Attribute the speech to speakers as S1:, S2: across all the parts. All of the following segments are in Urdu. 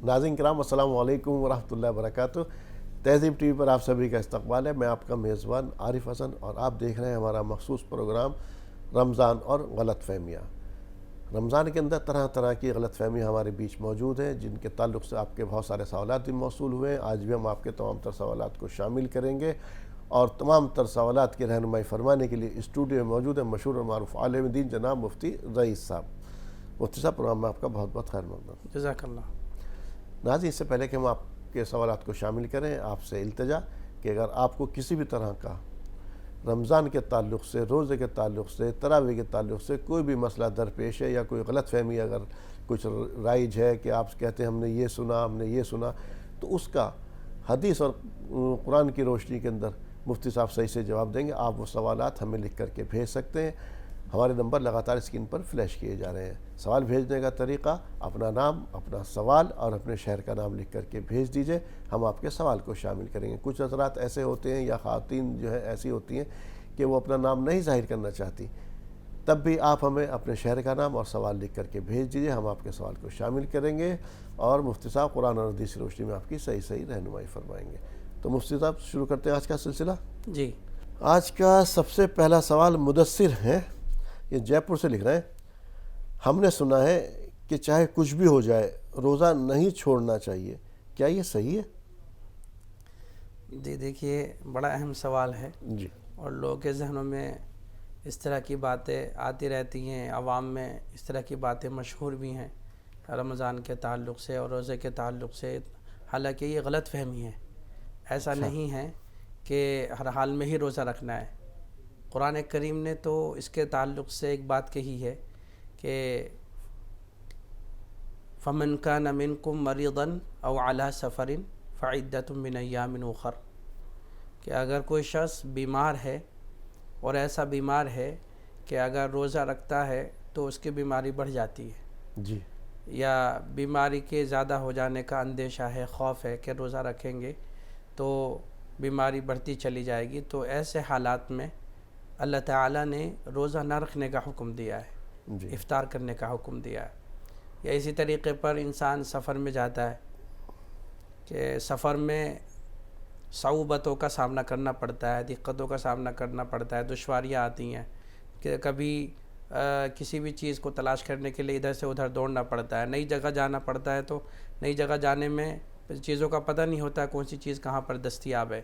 S1: ناظرین کرام السلام علیکم ورحمۃ اللہ وبرکاتہ۔ تہذیب ٹی وی پر آپ سبھی کا استقبال ہے۔ میں آپ کا میزبان عارف حسن اور آپ دیکھ رہے ہیں ہمارا مخصوص پروگرام رمضان اور غلط فہمیاں۔ رمضان کے اندر طرح طرح کی غلط فہمیاں ہمارے بیچ موجود ہیں، جن کے تعلق سے آپ کے بہت سارے سوالات بھی موصول ہوئے ہیں۔ آج بھی ہم آپ کے تمام تر سوالات کو شامل کریں گے اور تمام تر سوالات کی رہنمائی فرمانے کے لیے اسٹوڈیو میں موجود ہے مشہور اور معروف عالم دین جناب مفتی رئیس صاحب۔ مفتی صاحب، پروگرام میں آپ کا بہت بہت خیر مقدم۔
S2: جزاک اللہ۔
S1: ناظرین، اس سے پہلے کہ ہم آپ کے سوالات کو شامل کریں، آپ سے التجا کہ اگر آپ کو کسی بھی طرح کا رمضان کے تعلق سے، روزے کے تعلق سے، تراویح کے تعلق سے کوئی بھی مسئلہ درپیش ہے یا کوئی غلط فہمی اگر کچھ رائج ہے کہ آپ کہتے ہیں ہم نے یہ سنا، ہم نے یہ سنا، تو اس کا حدیث اور قرآن کی روشنی کے اندر مفتی صاحب صحیح سے جواب دیں گے۔ آپ وہ سوالات ہمیں لکھ کر کے بھیج سکتے ہیں۔ ہمارے نمبر لگاتار اسکرین پر فلیش کیے جا رہے ہیں۔ سوال بھیجنے کا طریقہ، اپنا نام، اپنا سوال اور اپنے شہر کا نام لکھ کر کے بھیج دیجئے، ہم آپ کے سوال کو شامل کریں گے۔ کچھ حضرات ایسے ہوتے ہیں یا خواتین جو ہے ایسی ہوتی ہیں کہ وہ اپنا نام نہیں ظاہر کرنا چاہتی، تب بھی آپ ہمیں اپنے شہر کا نام اور سوال لکھ کر کے بھیج دیجئے، ہم آپ کے سوال کو شامل کریں گے اور مفتی صاحب قرآن اور حدیث کی روشنی میں آپ کی صحیح رہنمائی فرمائیں گے۔ تو مفتی صاحب شروع کرتے ہیں آج کا سلسلہ۔
S2: جی،
S1: آج کا سب سے پہلا سوال مدثر ہے، یہ جے پور سے لکھ رہے ہیں۔ ہم نے سنا ہے کہ چاہے کچھ بھی ہو جائے روزہ نہیں چھوڑنا چاہیے، کیا یہ صحیح ہے؟
S2: جی دیکھیے، بڑا اہم سوال ہے
S1: جی،
S2: اور لوگوں کے ذہنوں میں اس طرح کی باتیں آتی رہتی ہیں، عوام میں اس طرح کی باتیں مشہور بھی ہیں رمضان کے تعلق سے اور روزے کے تعلق سے، حالانکہ یہ غلط فہمی ہے۔ ایسا نہیں ہے کہ ہر حال میں ہی روزہ رکھنا ہے۔ قرآن کریم نے تو اس کے تعلق سے ایک بات کہی ہے کہ فَمَنْ كَانَ مِنْكُمْ مَرِيضًا أَوْ عَلَى سَفَرٍ فَعِدَّةٌ مِّنْ أَيَّامٍ أُخَرَ، کہ اگر کوئی شخص بیمار ہے اور ایسا بیمار ہے کہ اگر روزہ رکھتا ہے تو اس کی بیماری بڑھ جاتی ہے،
S1: جی،
S2: یا بیماری کے زیادہ ہو جانے کا اندیشہ ہے، خوف ہے کہ روزہ رکھیں گے تو بیماری بڑھتی چلی جائے گی، تو ایسے حالات میں اللہ تعالیٰ نے روزہ نہ رکھنے کا حکم دیا ہے،
S1: جی،
S2: افطار کرنے کا حکم دیا ہے۔ یا اسی طریقے پر انسان سفر میں جاتا ہے کہ سفر میں صعوبتوں کا سامنا کرنا پڑتا ہے، دقتوں کا سامنا کرنا پڑتا ہے، دشواریاں آتی ہیں کہ کبھی کسی بھی چیز کو تلاش کرنے کے لیے ادھر سے ادھر دوڑنا پڑتا ہے، نئی جگہ جانا پڑتا ہے، تو نئی جگہ جانے میں چیزوں کا پتہ نہیں ہوتا کون سی چیز کہاں پر دستیاب ہے۔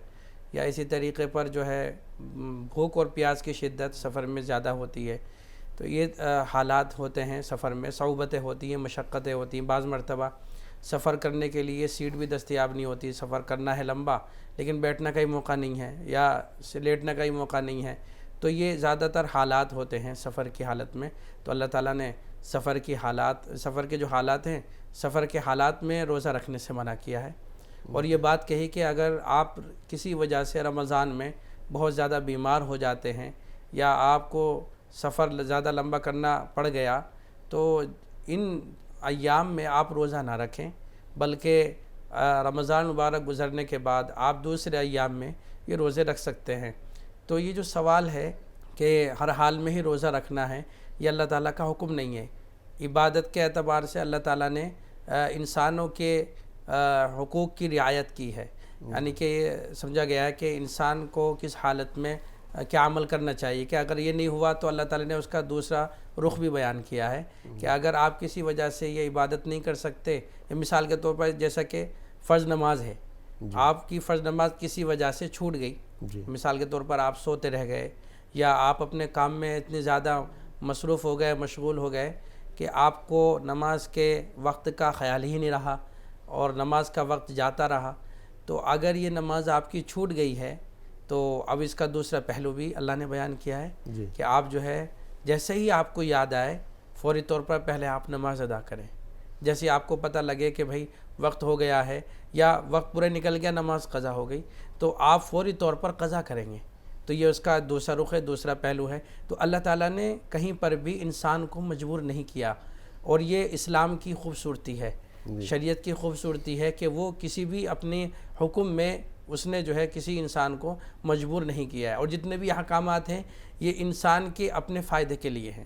S2: یا اسی طریقے پر جو ہے بھوک اور پیاس کی شدت سفر میں زیادہ ہوتی ہے، تو یہ حالات ہوتے ہیں، سفر میں صعوبتیں ہوتی ہیں، مشقتیں ہوتی ہیں۔ بعض مرتبہ سفر کرنے کے لیے سیٹ بھی دستیاب نہیں ہوتی، سفر کرنا ہے لمبا لیکن بیٹھنے کا ہی موقع نہیں ہے یا لیٹنے کا ہی موقع نہیں ہے، تو یہ زیادہ تر حالات ہوتے ہیں سفر کی حالت میں۔ تو اللہ تعالیٰ نے سفر کے جو حالات ہیں، سفر کے حالات میں روزہ رکھنے سے منع کیا ہے، اور یہ بات کہی کہ اگر آپ کسی وجہ سے رمضان میں بہت زیادہ بیمار ہو جاتے ہیں یا آپ کو سفر زیادہ لمبا کرنا پڑ گیا تو ان ایام میں آپ روزہ نہ رکھیں، بلکہ رمضان مبارک گزرنے کے بعد آپ دوسرے ایام میں یہ روزے رکھ سکتے ہیں۔ تو یہ جو سوال ہے کہ ہر حال میں ہی روزہ رکھنا ہے، یہ اللہ تعالیٰ کا حکم نہیں ہے۔ عبادت کے اعتبار سے اللہ تعالیٰ نے انسانوں کے حقوق کی رعایت کی ہے، یعنی کہ یہ سمجھا گیا ہے کہ انسان کو کس حالت میں کیا عمل کرنا چاہیے، کہ اگر یہ نہیں ہوا تو اللہ تعالیٰ نے اس کا دوسرا رخ بھی بیان کیا ہے کہ اگر آپ کسی وجہ سے یہ عبادت نہیں کر سکتے، مثال کے طور پر جیسا کہ فرض نماز ہے، آپ کی فرض نماز کسی وجہ سے چھوٹ گئی، مثال کے طور پر آپ سوتے رہ گئے یا آپ اپنے کام میں اتنے زیادہ مصروف ہو گئے، مشغول ہو گئے کہ آپ کو نماز کے وقت کا خیال ہی نہیں رہا اور نماز کا وقت جاتا رہا، تو اگر یہ نماز آپ کی چھوٹ گئی ہے تو اب اس کا دوسرا پہلو بھی اللہ نے بیان کیا ہے کہ آپ جو ہے جیسے ہی آپ کو یاد آئے فوری طور پر پہلے آپ نماز ادا کریں۔ جیسے آپ کو پتہ لگے کہ بھئی وقت ہو گیا ہے یا وقت پورے نکل گیا، نماز قضا ہو گئی، تو آپ فوری طور پر قضا کریں گے، تو یہ اس کا دوسرا رخ ہے، دوسرا پہلو ہے۔ تو اللہ تعالیٰ نے کہیں پر بھی انسان کو مجبور نہیں کیا، اور یہ اسلام کی خوبصورتی ہے، شریعت کی خوبصورتی ہے کہ وہ کسی بھی اپنے حکم میں اس نے جو ہے کسی انسان کو مجبور نہیں کیا ہے، اور جتنے بھی احکامات ہیں یہ انسان کے اپنے فائدے کے لیے ہیں۔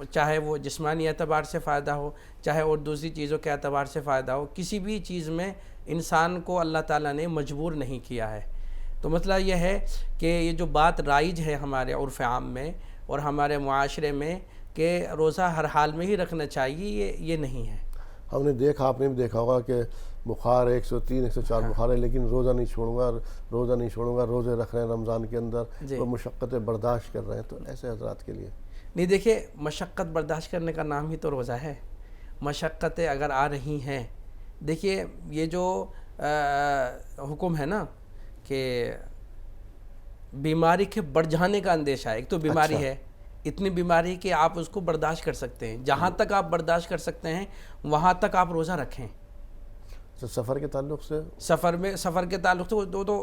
S2: چاہے وہ جسمانی اعتبار سے فائدہ ہو، چاہے اور دوسری چیزوں کے اعتبار سے فائدہ ہو، کسی بھی چیز میں انسان کو اللہ تعالیٰ نے مجبور نہیں کیا ہے۔ تو مسئلہ یہ ہے کہ یہ جو بات رائج ہے ہمارے عرف عام میں اور ہمارے معاشرے میں کہ روزہ ہر حال میں ہی رکھنا چاہیے، یہ نہیں ہے۔
S1: ہم نے دیکھا، آپ نے بھی دیکھا ہوگا کہ بخار 103 104 بخار ہے لیکن روزہ نہیں چھوڑوں گا، روزہ نہیں چھوڑوں گا، روزے رکھ رہے ہیں رمضان کے اندر، وہ مشقتیں برداشت کر رہے ہیں۔ تو ایسے حضرات کے لیے
S2: نہیں، دیکھیے مشقت برداشت کرنے کا نام ہی تو روزہ ہے۔ مشقتیں اگر آ رہی ہیں، دیکھیے یہ جو حکم ہے نا کہ بیماری کے بڑھ جانے کا اندیشہ ہے، ایک تو بیماری ہے، اتنی بیماری کہ آپ اس کو برداشت کر سکتے ہیں، جہاں تک آپ برداشت کر سکتے ہیں وہاں تک آپ روزہ رکھیں۔
S1: سفر کے تعلق سے،
S2: سفر کے تعلق سے تو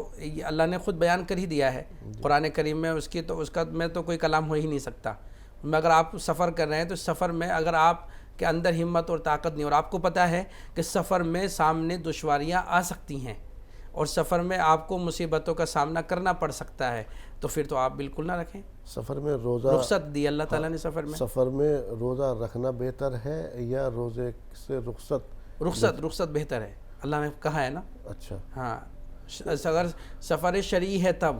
S2: اللہ نے خود بیان کر ہی دیا ہے قرآن کریم میں، اس کا میں تو کوئی کلام ہو ہی نہیں سکتا۔ اگر آپ سفر کر رہے ہیں تو سفر میں اگر آپ کے اندر ہمت اور طاقت نہیں، اور آپ کو پتہ ہے کہ سفر میں سامنے دشواریاں آ سکتی ہیں اور سفر میں آپ کو مصیبتوں کا سامنا کرنا پڑ سکتا ہے، تو پھر تو آپ بالکل نہ رکھیں۔
S1: سفر میں روزہ
S2: رخصت دی اللہ تعالیٰ نے
S1: سفر میں روزہ رکھنا بہتر ہے یا روزے سے
S2: رخصت بہتر ہے، اللہ نے کہا ہے نا۔
S1: اچھا،
S2: ہاں، اگر سفر شرعی ہے تب،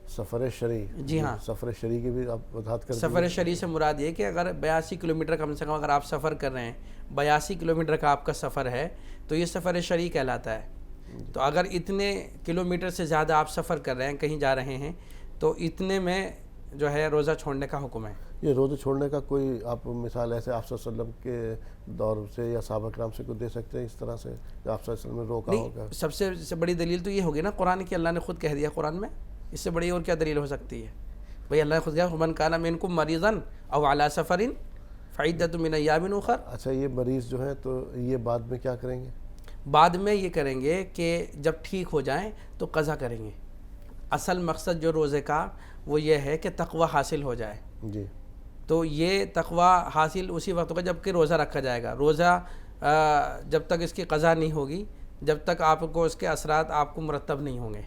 S1: سفر شرعی،
S2: جی ہاں،
S1: سفر شرعی کی بھی آپ وضاحت کر دیں۔
S2: سفر شرعی سے مراد یہ کہ اگر 82 کلومیٹر کم سے کم اگر آپ سفر کر رہے ہیں، 82 کلومیٹر کا آپ کا سفر ہے تو یہ سفر شرعی کہلاتا ہے۔ تو اگر اتنے کلومیٹر سے زیادہ آپ سفر کر رہے ہیں، کہیں جا رہے ہیں، تو اتنے میں جو ہے روزہ چھوڑنے کا حکم ہے۔
S1: یہ روزہ چھوڑنے کا کوئی آپ مثال ایسے آپ صلی اللہ علیہ وسلم کے دور سے یا صحابہ کرام سے کوئی دے سکتے ہیں اس طرح سے کہ آپ صلی اللہ علیہ وسلم نے روکا ہوگا؟
S2: سب سے بڑی دلیل تو یہ ہوگی نا قرآن کی، اللہ نے خود کہہ دیا قرآن میں، اس سے بڑی اور کیا دلیل ہو سکتی ہے؟ بھئی اللہ نے خود کہا من کان منکم مریضا او علی سفر فعدۃ من ایام اخر۔
S1: اچھا، یہ مریض جو ہیں تو یہ بعد میں کیا کریں گے؟
S2: بعد میں یہ کریں گے کہ جب ٹھیک ہو جائیں تو قضا کریں گے۔ اصل مقصد جو روزے کا وہ یہ ہے کہ تقوی حاصل ہو جائے۔
S1: جی،
S2: تو یہ تقوی حاصل اسی وقت ہوگا جب کہ روزہ رکھا جائے گا۔ روزہ جب تک اس کی قضا نہیں ہوگی، جب تک آپ کو اس کے اثرات آپ کو مرتب نہیں ہوں گے۔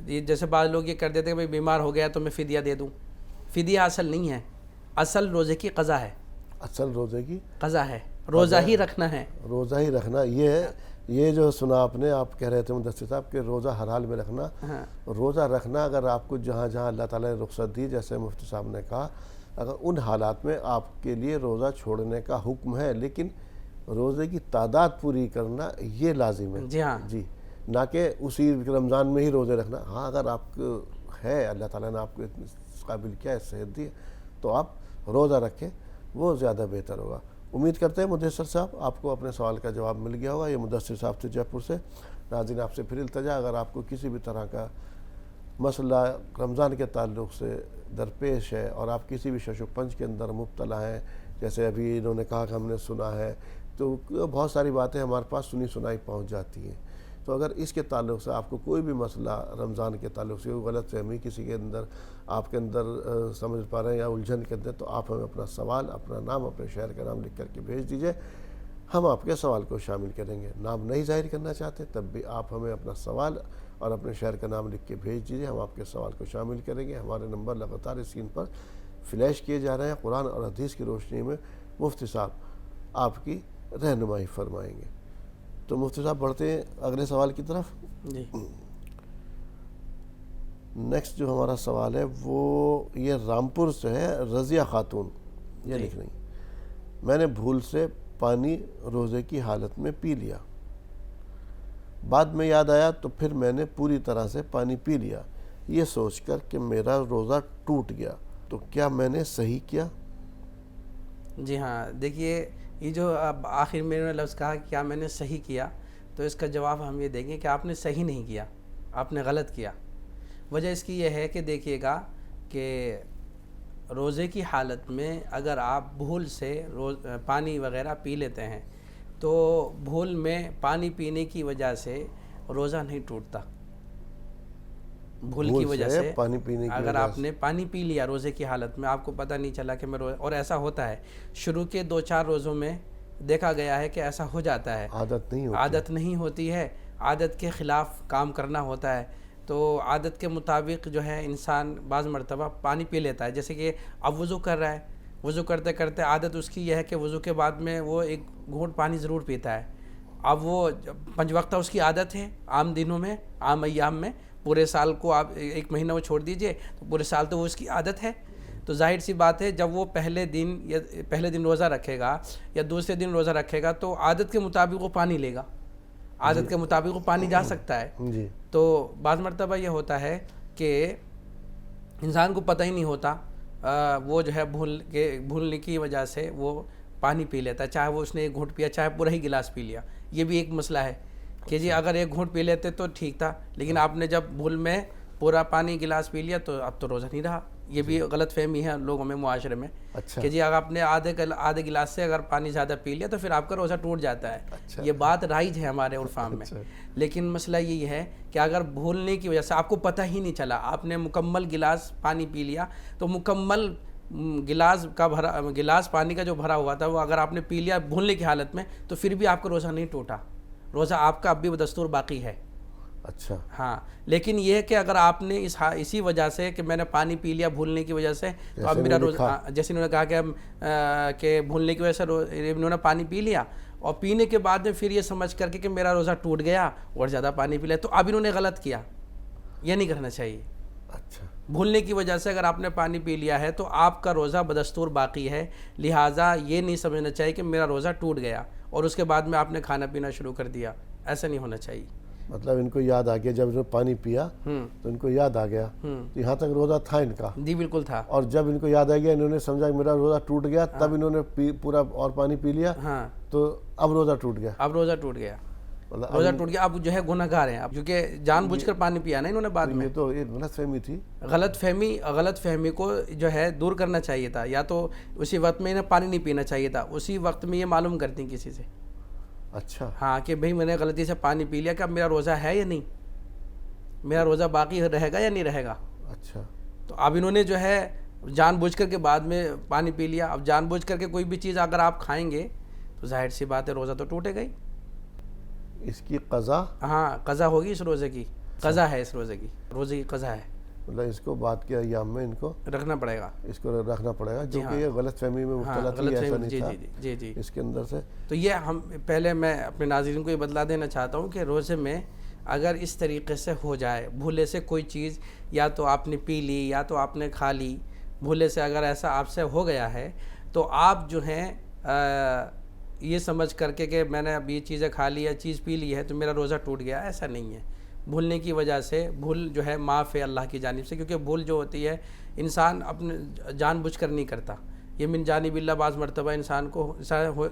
S2: یہ جیسے بعض لوگ یہ کر دیتے ہیں کہ بھئی بیمار ہو گیا تو میں فدیہ دے دوں، فدیہ اصل نہیں ہے، اصل روزے کی قضا ہے،
S1: اصل روزے کی
S2: قضا ہے، روزہ ہی رکھنا ہے،
S1: روزہ ہی رکھنا۔ یہ جو سنا آپ نے، آپ کہہ رہے تھے مدثر صاحب کہ روزہ ہر حال میں رکھنا۔ روزہ رکھنا اگر آپ کو جہاں جہاں اللہ تعالیٰ نے رخصت دی، جیسے مفتی صاحب نے کہا، اگر ان حالات میں آپ کے لیے روزہ چھوڑنے کا حکم ہے، لیکن روزے کی تعداد پوری کرنا یہ لازم ہے۔
S2: جی ہاں،
S1: جی، نہ کہ اسی رمضان میں ہی روزے رکھنا۔ ہاں، اگر آپ کو ہے، اللہ تعالیٰ نے آپ کو اس قابل کیا ہے، صحت دی، تو آپ روزہ رکھیں، وہ زیادہ بہتر ہوگا۔ امید کرتے ہیں مدثر صاحب آپ کو اپنے سوال کا جواب مل گیا ہوگا۔ یہ مدثر صاحب تھے جے پور سے۔ ناظرین، آپ سے پھر التجا، اگر آپ کو کسی بھی طرح کا مسئلہ رمضان کے تعلق سے درپیش ہے اور آپ کسی بھی شش و پنج کے اندر مبتلا ہیں، جیسے ابھی انہوں نے کہا کہ ہم نے سنا ہے، تو بہت ساری باتیں ہمارے پاس سنی سنائی پہنچ جاتی ہیں، تو اگر اس کے تعلق سے آپ کو کوئی بھی مسئلہ رمضان کے تعلق سے کوئی غلط فہمی کسی کے اندر آپ کے اندر سمجھ پا رہے ہیں یا الجھن کے اندر، تو آپ ہمیں اپنا سوال، اپنا نام، اپنے شہر کا نام لکھ کر کے بھیج دیجئے، ہم آپ کے سوال کو شامل کریں گے۔ نام نہیں ظاہر کرنا چاہتے تب بھی آپ ہمیں اپنا سوال اور اپنے شہر کا نام لکھ کے بھیج دیجئے، ہم آپ کے سوال کو شامل کریں گے۔ ہمارے نمبر لگاتار اسکرین پر فلیش کیے جا رہے ہیں۔ قرآن اور حدیث کی روشنی میں مفتی صاحب آپ کی رہنمائی فرمائیں گے۔ تو مفتی صاحب بڑھتے ہیں اگلے سوال کی طرف۔
S2: جی،
S1: نیکسٹ جو ہمارا سوال ہے وہ یہ رامپور سے ہے، رضیہ خاتون یہ لکھ رہی ہیں، میں نے بھول سے پانی روزے کی حالت میں پی لیا، بعد میں یاد آیا تو پھر میں نے پوری طرح سے پانی پی لیا، یہ سوچ کر کہ میرا روزہ ٹوٹ گیا، تو کیا میں نے صحیح کیا؟
S2: جی ہاں، دیکھیے یہ جو اب آخر میں نے لفظ کہا کہ کیا میں نے صحیح کیا، تو اس کا جواب ہم یہ دیں گے کہ آپ نے صحیح نہیں کیا، آپ نے غلط کیا۔ وجہ اس کی یہ ہے کہ دیکھیے گا کہ روزے کی حالت میں اگر آپ بھول سے پانی وغیرہ پی لیتے ہیں تو بھول میں پانی پینے کی وجہ سے روزہ نہیں ٹوٹتا۔ بھول کی وجہ سے
S1: پانی پینے کی
S2: اگر آپ نے پانی پی لیا روزے کی حالت میں، آپ کو پتہ نہیں چلا کہ میں اور ایسا ہوتا ہے شروع کے 2-4 روزوں میں دیکھا گیا ہے کہ ایسا ہو جاتا ہے، عادت نہیں ہوتی ہے، عادت کے خلاف کام کرنا ہوتا ہے، تو عادت کے مطابق جو ہے انسان بعض مرتبہ پانی پی لیتا ہے، جیسے کہ اب وضو کر رہا ہے وضو کرتے کرتے عادت اس کی یہ ہے کہ وضو کے بعد میں وہ ایک گھونٹ پانی ضرور پیتا ہے. اب وہ 5 وقتہ اس کی عادت ہے عام دنوں میں، عام ایام میں. پورے سال کو آپ 1 مہینہ وہ چھوڑ دیجئے تو پورے سال تو وہ اس کی عادت ہے. تو ظاہر سی بات ہے جب وہ پہلے دن روزہ رکھے گا یا دوسرے دن روزہ رکھے گا تو عادت کے مطابق وہ پانی لے گا، عادت کے مطابق وہ پانی جا سکتا ہے.
S1: جی.
S2: تو بعض مرتبہ یہ ہوتا ہے کہ انسان کو پتہ ہی نہیں ہوتا، وہ جو ہے بھولنے کی وجہ سے وہ پانی پی لیتا ہے، چاہے وہ اس نے 1 گھونٹ پیا چاہے پورا ہی گلاس پی لیا. یہ بھی ایک مسئلہ ہے کہ جی اگر 1 گھونٹ پی لیتے تو ٹھیک تھا، لیکن آپ نے جب بھول میں پورا پانی گلاس پی لیا تو اب تو روزہ نہیں رہا. یہ بھی غلط فہمی ہے لوگوں میں، معاشرے میں، کہ جی اگر آپ نے آدھے گلاس سے اگر پانی زیادہ پی لیا تو پھر آپ کا روزہ ٹوٹ جاتا ہے. یہ بات رائج ہے ہمارے عرفام میں. لیکن مسئلہ یہ ہے کہ اگر بھولنے کی وجہ سے آپ کو پتہ ہی نہیں چلا، آپ نے مکمل گلاس پانی پی لیا تو مکمل گلاس پانی کا جو بھرا ہوا تھا وہ اگر آپ نے پی لیا بھولنے کی حالت میں تو پھر بھی آپ کا روزہ نہیں ٹوٹا، روزہ آپ کا اب بھی بدستور باقی ہے.
S1: اچھا.
S2: ہاں، لیکن یہ ہے کہ اگر آپ نے اسی وجہ سے کہ میں نے پانی پی لیا بھولنے کی وجہ سے تو اب میرا روزہ، جیسے انہوں نے کہا کہ بھولنے کی وجہ سے انہوں نے پانی پی لیا اور پینے کے بعد میں پھر یہ سمجھ کر کے کہ میرا روزہ ٹوٹ گیا اور زیادہ پانی پی لیا، تو اب انہوں نے غلط کیا. یہ نہیں کرنا چاہیے.
S1: اچھا.
S2: بھولنے کی وجہ سے اگر آپ نے پانی پی لیا ہے تو آپ کا روزہ بدستور باقی ہے، لہٰذا یہ نہیں سمجھنا چاہیے کہ میرا روزہ ٹوٹ گیا اور اس کے بعد میں آپ نے کھانا پینا شروع کر دیا. ایسا نہیں ہونا چاہیے.
S1: مطلب ان کو یاد آ گیا جب انہوں نے پانی پیا تو ان کو یاد آ گیا تو یہاں تک روزہ تھا ان کا.
S2: جی بالکل تھا.
S1: اور جب ان کو یاد آ گیا، انہوں نے سمجھا کہ میرا روزہ ٹوٹ گیا، تب انہوں نے پورا اور پانی پی لیا.
S2: ہاں.
S1: تو اب روزہ ٹوٹ گیا.
S2: اب روزہ ٹوٹ گیا. روزہ ٹوٹ گیا. اب جو ہے گناہ گار ہیں، اب کیونکہ جان بوجھ کر پانی پیا نا انہوں نے بعد میں.
S1: یہ تو ایک غلط فہمی تھی.
S2: غلط فہمی کو جو ہے دور کرنا چاہیے تھا. یا تو اسی وقت میں انہیں پانی نہیں پینا چاہیے تھا، اسی وقت میں یہ معلوم کرتی کسی سے.
S1: اچھا.
S2: ہاں کہ بھئی میں نے غلطی سے پانی پی لیا کہ اب میرا روزہ ہے یا نہیں، میرا روزہ باقی رہے گا یا نہیں رہے گا.
S1: اچھا.
S2: تو اب انہوں نے جو ہے جان بوجھ کر کے بعد میں پانی پی لیا. اب جان بوجھ کر کے کوئی بھی چیز اگر آپ کھائیں گے تو ظاہر سی بات ہے روزہ تو ٹوٹے گا ہی.
S1: اس کی قضا،
S2: ہاں قضا ہوگی، اس روزے کی قضا ہے، اس روزے کی قضا ہے.
S1: مطلب اس کو بعد کے ایام میں ان کو
S2: رکھنا پڑے گا،
S1: اس کو رکھنا پڑے گا، کیونکہ یہ غلط فہمی میں مبتلا تھی، ایسا نہیں تھا.
S2: جی جی
S1: اس کے اندر سے
S2: تو یہ ہم پہلے میں اپنے ناظرین کو یہ بدلا دینا چاہتا ہوں کہ روزے میں اگر اس طریقے سے ہو جائے، بھولے سے کوئی چیز یا تو آپ نے پی لی یا تو آپ نے کھا لی، بھولے سے اگر ایسا آپ سے ہو گیا ہے تو آپ جو ہیں یہ سمجھ کر کے کہ میں نے اب یہ چیزیں کھا لی یا چیز پی لی ہے تو میرا روزہ ٹوٹ گیا، ایسا نہیں ہے. بھولنے کی وجہ سے، بھول جو ہے معاف ہے اللہ کی جانب سے، کیونکہ بھول جو ہوتی ہے انسان اپنے جان بوجھ کر نہیں کرتا. یہ من جانب اللہ بعض مرتبہ انسان کو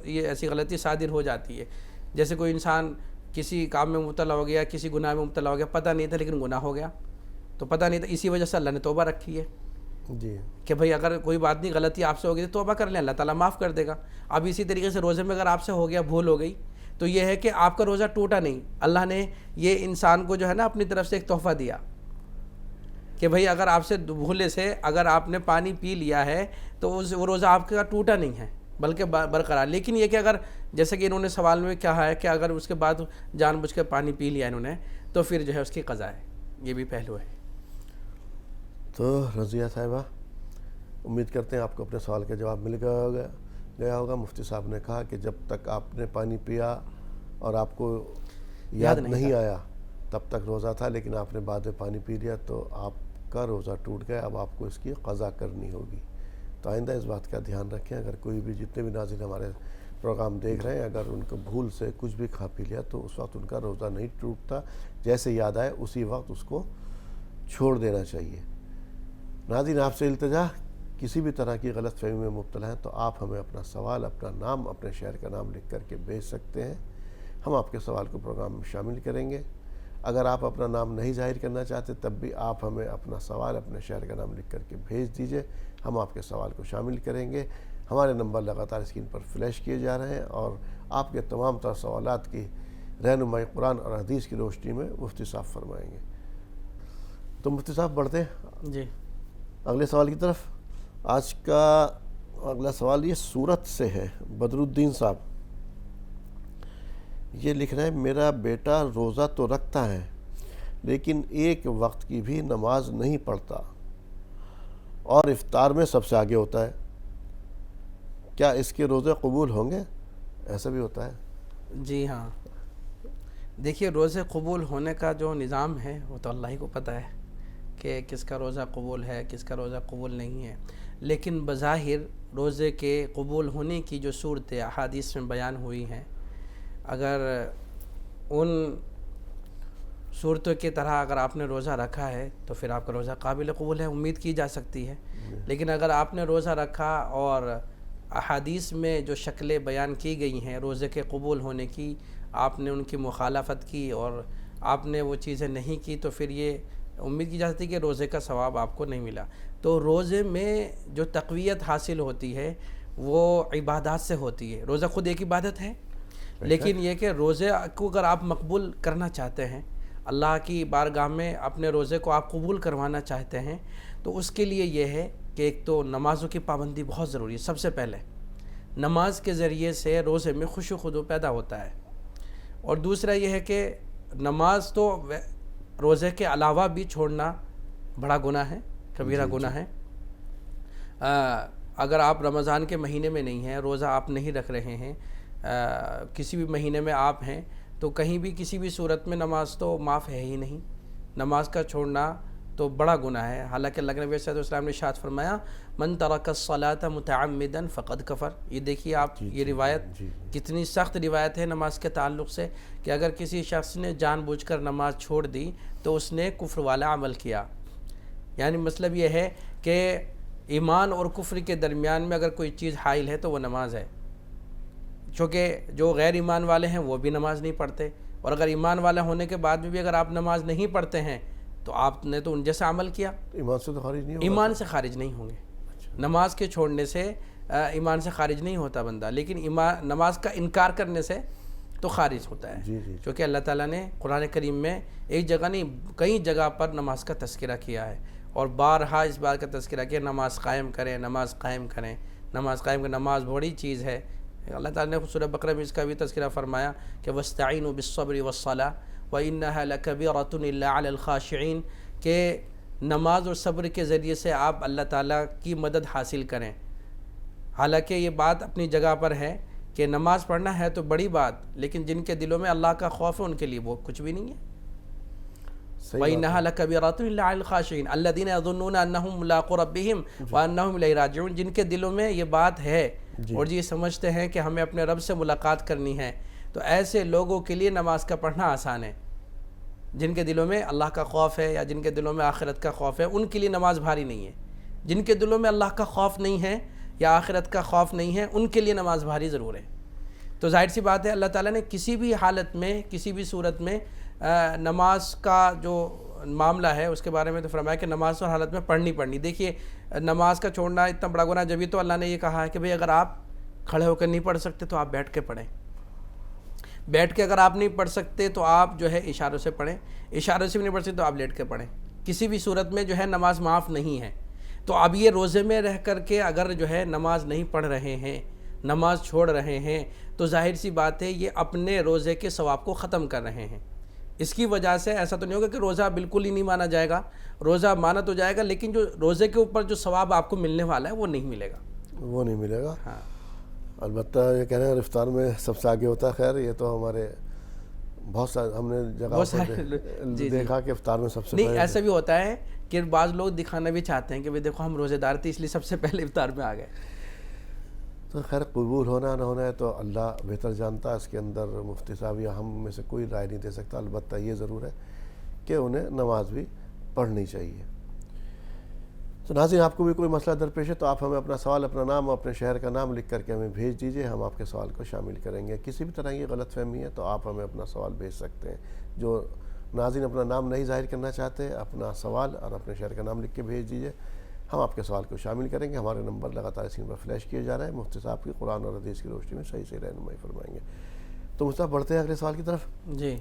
S2: یہ ایسی غلطی صادر ہو جاتی ہے. جیسے کوئی انسان کسی کام میں مبتلا ہو گیا، کسی گناہ میں مبتلا ہو گیا، پتہ نہیں تھا لیکن گناہ ہو گیا، تو پتہ نہیں تھا، اسی وجہ سے اللہ نے توبہ رکھی ہے.
S1: جی
S2: کہ بھئی اگر کوئی بات نہیں، غلطی آپ سے ہو گئی تو توبہ کر لیں، اللہ تعالیٰ معاف کر دے گا. اب اسی طریقے سے روزے میں اگر آپ سے ہو گیا، بھول ہو گئی، تو یہ ہے کہ آپ کا روزہ ٹوٹا نہیں. اللہ نے یہ انسان کو جو ہے نا اپنی طرف سے ایک تحفہ دیا کہ بھئی اگر آپ سے بھولے سے اگر آپ نے پانی پی لیا ہے تو وہ روزہ آپ کا ٹوٹا نہیں ہے بلکہ برقرار. لیکن یہ کہ اگر جیسے کہ انہوں نے سوال میں کہا ہے کہ اگر اس کے بعد جان بوجھ کے پانی پی لیا انہوں نے تو پھر جو ہے اس کی قضا ہے. یہ بھی پہلو ہے.
S1: تو رضیہ صاحبہ، امید کرتے ہیں آپ کو اپنے سوال کا جواب مل گیا ہوگا. مفتی صاحب نے کہا کہ جب تک آپ نے پانی پیا اور آپ کو یاد نہیں آیا تب تک روزہ تھا، لیکن آپ نے بعد میں پانی پی لیا تو آپ کا روزہ ٹوٹ گیا. اب آپ کو اس کی قضا کرنی ہوگی. تو آئندہ اس بات کا دھیان رکھیں. اگر کوئی بھی جتنے بھی ناظرین ہمارے پروگرام دیکھ رہے ہیں اگر ان کو بھول سے کچھ بھی کھا پی لیا تو اس وقت ان کا روزہ نہیں ٹوٹتا. جیسے یاد آئے اسی وقت اس کو چھوڑ دینا چاہیے. ناظرین، آپ سے التجا، کسی بھی طرح کی غلط فہمی میں مبتلا ہیں تو آپ ہمیں اپنا سوال، اپنا نام، اپنے شہر کا نام لکھ کر کے بھیج سکتے ہیں. ہم آپ کے سوال کو پروگرام میں شامل کریں گے. اگر آپ اپنا نام نہیں ظاہر کرنا چاہتے تب بھی آپ ہمیں اپنا سوال، اپنے شہر کا نام لکھ کر کے بھیج دیجئے. ہم آپ کے سوال کو شامل کریں گے. ہمارے نمبر لگاتار اسکرین پر فلیش کیے جا رہے ہیں اور آپ کے تمام تر سوالات کی رہنمائی قرآن اور حدیث کی روشنی میں مفتی صاحب فرمائیں گے. تو مفتی صاحب بڑھتے ہیں
S2: جی
S1: اگلے سوال کی طرف. آج کا اگلا سوال یہ سورت سے ہے. بدر الدین صاحب یہ لکھ رہے ہیں، میرا بیٹا روزہ تو رکھتا ہے لیکن ایک وقت کی بھی نماز نہیں پڑھتا اور افطار میں سب سے آگے ہوتا ہے. کیا اس کے روزے قبول ہوں گے؟ ایسا بھی ہوتا ہے.
S2: جی ہاں، دیکھیے روزے قبول ہونے کا جو نظام ہے وہ تو اللہ ہی کو پتہ ہے کہ کس کا روزہ قبول ہے، کس کا روزہ قبول نہیں ہے. لیکن بظاہر روزے کے قبول ہونے کی جو صورتیں احادیث میں بیان ہوئی ہیں، اگر ان صورتوں کی طرح اگر آپ نے روزہ رکھا ہے تو پھر آپ کا روزہ قابل قبول ہے، امید کی جا سکتی ہے. لیکن اگر آپ نے روزہ رکھا اور احادیث میں جو شکلیں بیان کی گئی ہیں روزے کے قبول ہونے کی، آپ نے ان کی مخالفت کی اور آپ نے وہ چیزیں نہیں کی، تو پھر یہ امید کی جا سکتی ہے کہ روزے کا ثواب آپ کو نہیں ملا. تو روزے میں جو تقویت حاصل ہوتی ہے وہ عبادات سے ہوتی ہے. روزہ خود ایک عبادت ہے، لیکن یہ کہ روزے کو اگر آپ مقبول کرنا چاہتے ہیں، اللہ کی بارگاہ میں اپنے روزے کو آپ قبول کروانا چاہتے ہیں، تو اس کے لیے یہ ہے کہ ایک تو نمازوں کی پابندی بہت ضروری ہے. سب سے پہلے نماز کے ذریعے سے روزے میں خوش و خضوع پیدا ہوتا ہے. اور دوسرا یہ ہے کہ نماز تو روزے کے علاوہ بھی چھوڑنا بڑا گناہ ہے، کبیرہ گناہ ہے. اگر آپ رمضان کے مہینے میں نہیں ہیں، روزہ آپ نہیں رکھ رہے ہیں، کسی بھی مہینے میں آپ ہیں، تو کہیں بھی کسی بھی صورت میں نماز تو معاف ہے ہی نہیں. نماز کا چھوڑنا تو بڑا گناہ ہے. حالانکہ اللہ کے نبی صلی اللہ علیہ وسلم نے ارشاد فرمایا من ترک الصلاۃ متعمدا فقد کفر. یہ دیکھیے آپ یہ روایت کتنی سخت روایت ہے نماز کے تعلق سے کہ اگر کسی شخص نے جان بوجھ کر نماز چھوڑ دی تو اس نے کفر والا عمل کیا. یعنی مطلب یہ ہے کہ ایمان اور کفر کے درمیان میں اگر کوئی چیز حائل ہے تو وہ نماز ہے. چونکہ جو غیر ایمان والے ہیں وہ بھی نماز نہیں پڑھتے، اور اگر ایمان والا ہونے کے بعد بھی اگر آپ نماز نہیں پڑھتے ہیں تو آپ نے تو ان جیسا عمل کیا.
S1: ایمان سے تو خارج نہیں ہوگا.
S2: ایمان سے خارج نہیں ہوں گے. نماز کے چھوڑنے سے ایمان سے خارج نہیں ہوتا بندہ، لیکن نماز کا انکار کرنے سے تو خارج ہوتا ہے. کیونکہ اللہ تعالیٰ نے قرآن کریم میں ایک جگہ نہیں کئی جگہ پر نماز کا تذکرہ کیا ہے، اور بارہا اس بات کا تذکرہ کیا نماز قائم کریں، نماز قائم کریں، نماز قائم کریں. نماز بڑی چیز ہے. اللہ تعالیٰ نے سورہ بقرہ میں اس کا بھی تذکرہ فرمایا کہ وَاسْتَعِينُوا بِالصَّبْرِ وَالصَّلَاةِ وَإِنَّهَا لَكَبِيرَةٌ إِلَّا عَلَى الْخَاشِعِينَ، کہ نماز اور صبر کے ذریعے سے آپ اللہ تعالیٰ کی مدد حاصل کریں. حالانکہ یہ بات اپنی جگہ پر ہے کہ نماز پڑھنا ہے تو بڑی بات، لیکن جن کے دلوں میں اللہ کا خوف ہے ان کے لیے وہ کچھ بھی نہیں ہے. وَإِنَّهَا لَكَبِيرَةٌ إِلَّا عَلَى الْخَاشِعِينَ الَّذِينَ يَظُنُّونَ أَنَّهُمْ مُلَاقُو رَبِّهِمْ وَأَنَّهُمْ إِلَيْهِ رَاجِعُونَ، جن کے دلوں میں یہ بات ہے اور یہ سمجھتے ہیں کہ ہمیں اپنے رب سے ملاقات کرنی ہے، تو ایسے لوگوں کے لیے نماز کا پڑھنا آسان ہے. جن کے دلوں میں اللہ کا خوف ہے یا جن کے دلوں میں آخرت کا خوف ہے ان کے لیے نماز بھاری نہیں ہے. جن کے دلوں میں اللہ کا خوف نہیں ہے یا آخرت کا خوف نہیں ہے ان کے لیے نماز بھاری ضرور ہے. تو ظاہر سی بات ہے اللہ تعالیٰ نے کسی بھی حالت میں کسی بھی صورت میں نماز کا جو معاملہ ہے اس کے بارے میں تو فرمایا کہ نماز ہر حالت میں پڑھنی. دیکھیے نماز کا چھوڑنا اتنا بڑا گناہ، جبھی تو اللہ نے یہ کہا ہے کہ بھئی اگر آپ کھڑے ہو کر نہیں پڑھ سکتے تو آپ بیٹھ کے پڑھیں. بیٹھ کے اگر آپ نہیں پڑھ سکتے تو آپ جو ہے اشاروں سے پڑھیں، اشاروں سے بھی نہیں پڑھ سکتے تو آپ لیٹ کے پڑھیں. کسی بھی صورت میں جو ہے نماز معاف نہیں ہے. تو اب یہ روزے میں رہ کر کے اگر جو ہے نماز نہیں پڑھ رہے ہیں، نماز چھوڑ رہے ہیں، تو ظاہر سی بات ہے یہ اپنے روزے کے ثواب کو ختم کر رہے ہیں. اس کی وجہ سے ایسا تو نہیں ہوگا کہ روزہ بالکل ہی نہیں مانا جائے گا، روزہ مانا تو جائے گا لیکن جو روزے کے اوپر جو ثواب آپ کو ملنے والا ہے وہ نہیں ملے گا.
S1: وہ نہیں ملے گا.
S2: ہاں
S1: البتہ یہ کہہ رہے ہیں افطار میں سب سے آگے ہوتا ہے. خیر یہ تو ہمارے بہت سارے ہم نے جگہ پر دیکھا کہ افطار میں سب سے
S2: نہیں ایسا بھی ہوتا ہے کہ بعض لوگ دکھانا بھی چاہتے ہیں کہ بھئی دیکھو ہم روزے دار تھے اس لیے سب سے پہلے افطار میں آ گئے.
S1: تو خیر قبول ہونا نہ ہونا ہے تو اللہ بہتر جانتا ہے. اس کے اندر مفتی صاحب یا ہم میں سے کوئی رائے نہیں دے سکتا. البتہ یہ ضرور ہے کہ انہیں نماز بھی پڑھنی چاہیے. تو ناظرین آپ کو بھی کوئی مسئلہ درپیش ہے تو آپ ہمیں اپنا سوال، اپنا نام اور اپنے شہر کا نام لکھ کر کے ہمیں بھیج دیجئے. ہم آپ کے سوال کو شامل کریں گے. کسی بھی طرح کی غلط فہمی ہے تو آپ ہمیں اپنا سوال بھیج سکتے ہیں. جو ناظرین اپنا نام نہیں ظاہر کرنا چاہتے اپنا سوال اور اپنے شہر کا نام لکھ کے بھیج دیجئے. ہم آپ کے سوال کو شامل کریں گے. ہمارے نمبر لگاتار اسکرین پر فلیش کیے جا رہے ہیں. مفتی صاحب کی قرآن اور حدیث کی روشنی میں صحیح رہنمائی فرمائیں گے. تو مصطفیٰ بڑھتے ہیں اگلے سوال کی طرف.
S2: جی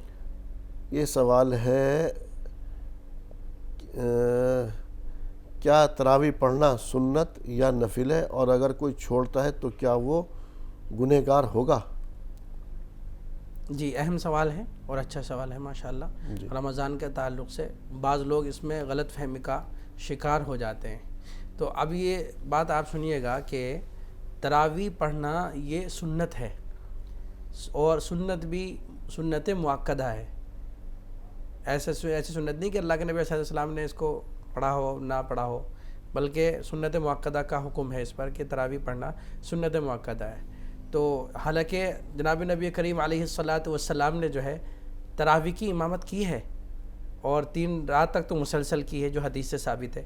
S1: یہ سوال ہے کیا تراویح پڑھنا سنت یا نفل ہے، اور اگر کوئی چھوڑتا ہے تو کیا وہ گنہگار ہوگا؟
S2: جی اہم سوال ہے اور اچھا سوال ہے ماشاءاللہ. رمضان کے تعلق سے بعض لوگ اس میں غلط فہمی کا شکار ہو جاتے ہیں. تو اب یہ بات آپ سنیے گا کہ تراویح پڑھنا یہ سنت ہے، اور سنت بھی سنت مؤکدہ ہے. ایسی سنت نہیں کہ اللہ کے نبی علیہ السلام نے اس کو پڑھا ہو نہ پڑھا ہو، بلکہ سنت مؤکدہ کا حکم ہے اس پر کہ تراویح پڑھنا سنت مؤکدہ ہے. تو حالانکہ جناب نبی کریم علیہ السلام نے جو ہے تراویح کی امامت کی ہے، اور 3 رات تک تو مسلسل کی ہے جو حدیث سے ثابت ہے،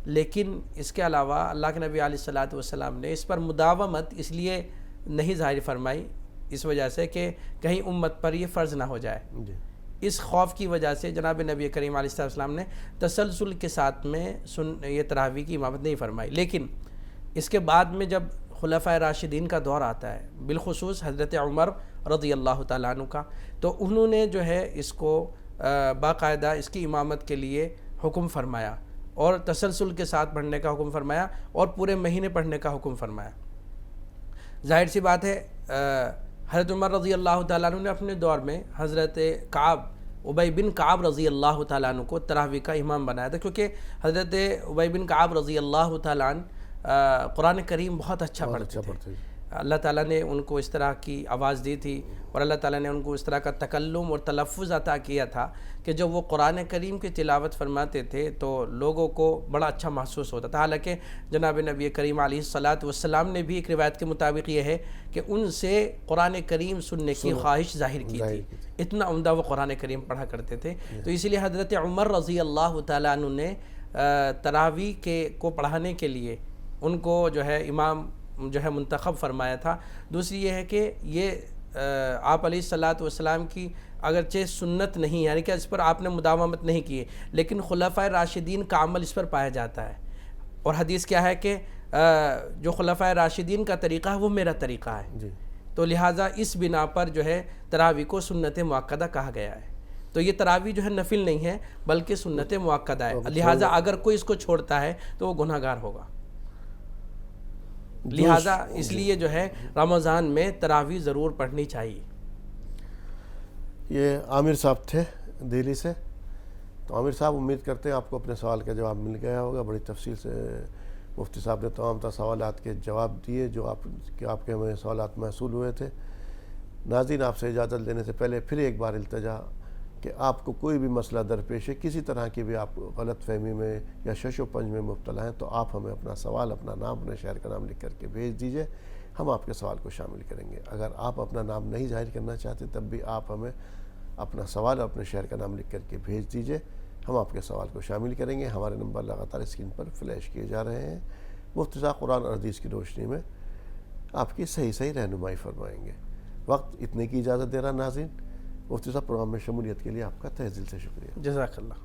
S2: لیکن اس کے علاوہ اللہ کے نبی علیہ السلام نے اس پر مداومت اس لیے نہیں ظاہر فرمائی، اس وجہ سے کہ کہیں امت پر یہ فرض نہ ہو جائے. اس خوف کی وجہ سے جناب نبی کریم علیہ السلام نے تسلسل کے ساتھ میں یہ تراویح کی امامت نہیں فرمائی. لیکن اس کے بعد میں جب خلفائے راشدین کا دور آتا ہے، بالخصوص حضرت عمر رضی اللہ تعالیٰ عنہ کا، تو انہوں نے جو ہے اس کو باقاعدہ اس کی امامت کے لیے حکم فرمایا، اور تسلسل کے ساتھ پڑھنے کا حکم فرمایا، اور پورے مہینے پڑھنے کا حکم فرمایا. ظاہر سی بات ہے حضرت عمر رضی اللہ تعالیٰ عنہ نے اپنے دور میں حضرت ابی بن کعب رضی اللہ تعالیٰ عنہ کو تراویح کا امام بنایا تھا، کیونکہ حضرت ابی بن کعب رضی اللہ تعالیٰ عنہ قرآن کریم بہت اچھا پڑھتے تھے. اللہ تعالیٰ نے ان کو اس طرح کی آواز دی تھی، اور اللہ تعالیٰ نے ان کو اس طرح کا تکلم اور تلفظ عطا کیا تھا کہ جب وہ قرآن کریم کی تلاوت فرماتے تھے تو لوگوں کو بڑا اچھا محسوس ہوتا تھا. حالانکہ جناب نبی کریم علیہ السلام نے بھی ایک روایت کے مطابق یہ ہے کہ ان سے قرآن کریم سننے کی خواہش ظاہر کی تھی، اتنا عمدہ وہ قرآن کریم پڑھا کرتے تھے. تو اس لیے حضرت عمر رضی اللہ تعالیٰ عنہ نے تراویح کو پڑھانے کے لیے ان کو جو ہے امام جو ہے منتخب فرمایا تھا. دوسری یہ ہے کہ یہ آپ علیہ السلام کی اگرچہ سنت نہیں، یعنی کہ اس پر آپ نے مداومت نہیں کی، لیکن خلفائے راشدین کا عمل اس پر پایا جاتا ہے. اور حدیث کیا ہے کہ جو خلفائے راشدین کا طریقہ ہے وہ میرا طریقہ ہے. تو لہٰذا اس بنا پر جو ہے تراویح کو سنت مؤکدہ کہا گیا ہے. تو یہ تراویح جو ہے نفل نہیں ہے بلکہ سنت مؤکدہ ہے. لہٰذا اگر کوئی اس کو چھوڑتا ہے تو وہ گناہ گار ہوگا. لہٰذا اس لیے جو ہے رمضان میں تراویح ضرور پڑھنی چاہیے.
S1: یہ عامر صاحب تھے دہلی سے. تو عامر صاحب امید کرتے ہیں آپ کو اپنے سوال کا جواب مل گیا ہوگا. بڑی تفصیل سے مفتی صاحب نے تمام سوالات کے جواب دیے جو آپ کے ہمیں سوالات موصول ہوئے تھے. ناظرین، آپ سے اجازت لینے سے پہلے پھر ایک بار التجا کہ آپ کو کوئی بھی مسئلہ درپیش ہے، کسی طرح کی بھی آپ غلط فہمی میں یا شش و پنج میں مبتلا ہیں، تو آپ ہمیں اپنا سوال، اپنا نام، اپنے شہر کا نام لکھ کر کے بھیج دیجئے. ہم آپ کے سوال کو شامل کریں گے. اگر آپ اپنا نام نہیں ظاہر کرنا چاہتے تب بھی آپ ہمیں اپنا سوال اور اپنے شہر کا نام لکھ کر کے بھیج دیجئے. ہم آپ کے سوال کو شامل کریں گے. ہمارے نمبر لگاتار اسکرین پر فلیش کیے جا رہے ہیں. مفتی صاحب قرآن اور حدیث کی روشنی میں آپ کی صحیح رہنمائی فرمائیں گے. وقت اتنے کی اجازت دے رہا. ناظرین، مفتی صاحب پروگرام میں شمولیت کے لیے آپ کا تہہ دل سے شکریہ.
S2: جزاک اللہ.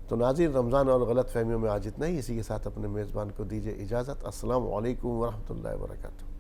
S1: تو ناظرین، رمضان اور غلط فہمیوں میں آج اتنا ہی. اسی کے ساتھ اپنے میزبان کو دیجیے اجازت. السلام علیکم ورحمۃ اللہ وبرکاتہ.